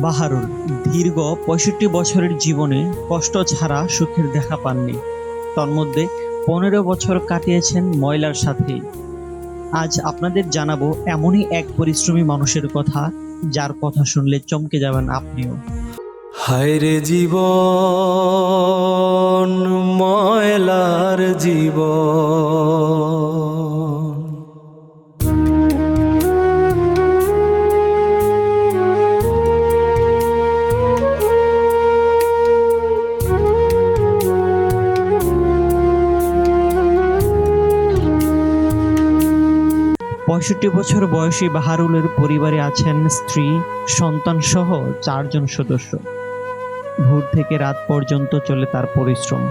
বাহারুল দীর্ঘ ৬৫ বছরের জীবনে কষ্ট ছাড়া সুখের দেখা পাননি। তন্মধ্যে ১৫ বছর কাটিয়েছেন ময়লার সাথেই। আজ আপনাদের জানাবো এমনই এক পরিশ্রমী মানুষের কথা, যার কথা শুনলে চমকে যাবেন আপনিও। হায়রে জীবন, ময়লার জীবন। ৬৫ বছর বয়সী বাহারুলের পরিবারে আছেন স্ত্রী, সন্তান সহ ৪ জন সদস্য। ভোর থেকে রাত পর্যন্ত চলে তার পরিশ্রম।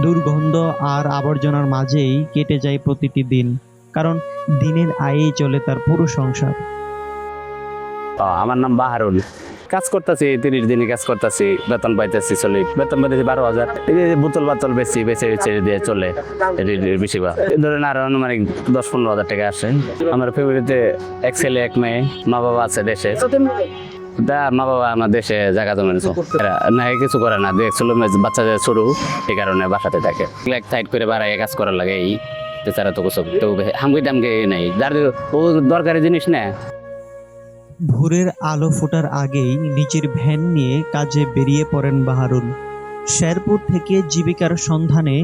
দুর্গন্ধ আর আবর্জনার মাঝেই কেটে যায় প্রতিটি দিন, কারণ দিনের আয়েই চলে তার পুরো সংসার। আমার নাম বাহারুল। কাজ করতেছি, ৩০ দিনে কাজ করতেছি, বেতন পাইতেছি, চলে বেতন পাইতেছি ১২,০০০। এই যে বোতল বাতল বেশি বেছে ছেড়ে দিয়ে চলে বেশিরভাগ ধরেন আরো আনুমানিক ১০-১৫,০০০ টাকা আসে। আমার ফ্যামিলিতে এক ছেলে এক মেয়ে, মা বাবা আছে দেশে। মা বাবা আমার দেশে জায়গা জমি না, কিছু করে না, দেখছিল বাচ্চাদের শুরু, এই কারণে বাসাতে থাকে। এক সাইড করে বাড়াই কাজ করার লাগে, এই তারা তো কিছু হামকি টামকি নেই, যার দরকারি জিনিস না। ভোরের আলো ফোটার আগেই নিজের ভ্যান নিয়ে কাজে বেরিয়ে পড়েন বাহারুল। শেরপুর থেকে জীবিকার সন্ধানে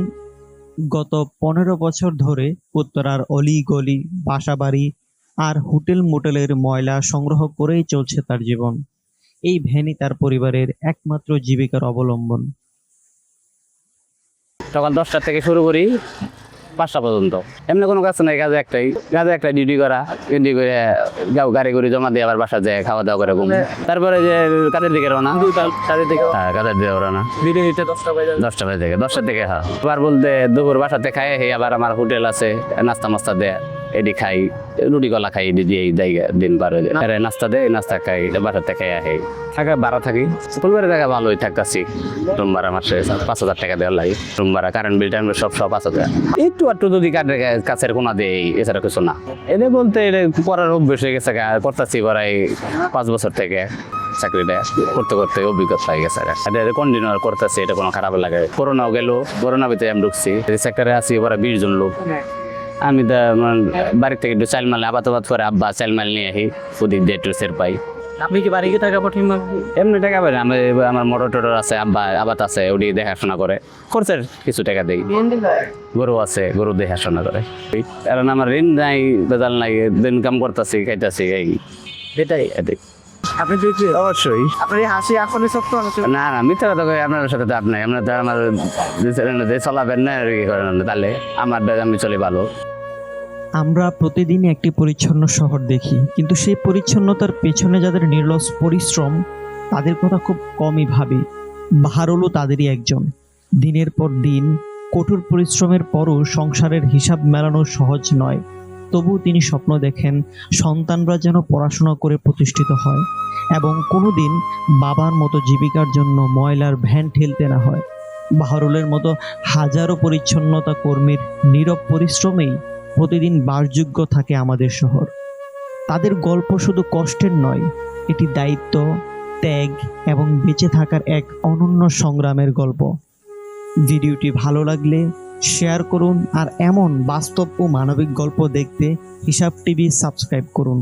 গত ১৫ বছর ধরে উত্তরার অলি গলি, বাসাবাড়ি আর হোটেল মোটেলের ময়লা সংগ্রহ করেই চলছে তার জীবন। এই ভ্যানই তার পরিবারের একমাত্র জীবিকার অবলম্বন। সকাল ১০টা থেকে শুরু করি ৫টা পর্যন্ত। এমনি কোনো কাজ নাই, কাজে একটাই ডিউটি করা, ডিউটি করে গাড়ি করে জমা দিয়ে আবার বাসা যায়, খাওয়া দাওয়া করে ঘুম। তারপরে যে কাজের দিকে রওনা, কাজের দিকে রওনা ১০টা বাজে থেকে 10টা থেকে। হ্যাঁ, আবার বলতে দুপুর বাসাতে খাই, আবার আমার হোটেল আছে, নাস্তা মাস্তা দেয়, এটি খাই, রুটি কলা খাই, এটি দিয়ে দিন পার হয়ে যায়। নাস্তা দেয়, নাস্তা খাই, বাসাতে খাই আহি থাকা ভাড়া থাকি। পরিবারের জায়গা ভালোই থাকতেছি। রুম ভাড়া মাসে ৫,০০০ টাকা দেওয়ার লাগে। রুম ভাড়া, কারেন্ট বিল টাইম সব আছে। একটু যদি কাছের কোনা দেয়, এছাড়া কিছু না। এদের বলতে এটা পড়ার অভ্যেস হয়ে গেছে, করতেছি প্রায় 5 বছর থেকে। চাকরিটা করতে করতে অভিজ্ঞতা হয়ে গেছে, কন্টিনিউ করতেছি, এটা কোনো খারাপ লাগে। করোনাও গেল, করোনা ভিতরে আমি ঢুকছি, সেক্টরে আছি ওরা 20 জন লোক। আমি তো বাড়ি থেকে একটু চাল মাল আবাদ করে আব্বা চাল মাল নিয়ে আসি, ওদিক দিয়ে একটু সের পাই। আপনি কি বাড়িতে টাকা পাঠান? এমনি টাকা পাই, আমার মোটর টোটর আছে, আব্বা আবাদ আছে, ওটি দেখাশোনা করে, খরচের কিছু টাকা দেই। গরু আছে, গরু দেখাশোনা করে। কারণ আমার ঋণ নাই, বেজাল নাই, ইনকাম করতেছি, খাইতেছি, এই এটাই। আপনি দেখছি অবশ্যই আপনার এই হাসি আসলে সত্য না মিথ্যা কথা কই, আপনার সাথে তো আপনি আপনার আমার চলাবেন না, তাহলে আমার আমি চলি ভালো। আমরা প্রতিদিন একটি পরিচ্ছন্ন শহর দেখি, কিন্তু সেই পরিচ্ছন্নতার পেছনে যাদের নির্লস পরিশ্রম, তাদের কথা খুব কমই ভাবি। বাহারুলও তাদেরই একজন। দিনের পর দিন কঠোর পরিশ্রমের পরও সংসারের হিসাব মেলানো সহজ নয়। তবুও তিনি স্বপ্ন দেখেন সন্তানরা যেন পড়াশোনা করে প্রতিষ্ঠিত হয় এবং কোনোদিন বাবার মতো জীবিকার জন্য ময়লার ভ্যান ঠেলতে না হয়। বাহারুলের মতো হাজারো পরিচ্ছন্নতা কর্মীর নীরব পরিশ্রমেই প্রতিদিন বাসযোগ্য থাকে আমাদের শহর। তাদের গল্প শুধু কষ্টের নয়, এটি দায়িত্ব, ত্যাগ এবং বেঁচে থাকার এক অনন্য সংগ্রামের গল্প। ভিডিওটি ভালো লাগলে শেয়ার করুন, আর এমন বাস্তব ও মানবিক গল্প দেখতে হিসাব টিভি সাবস্ক্রাইব করুন।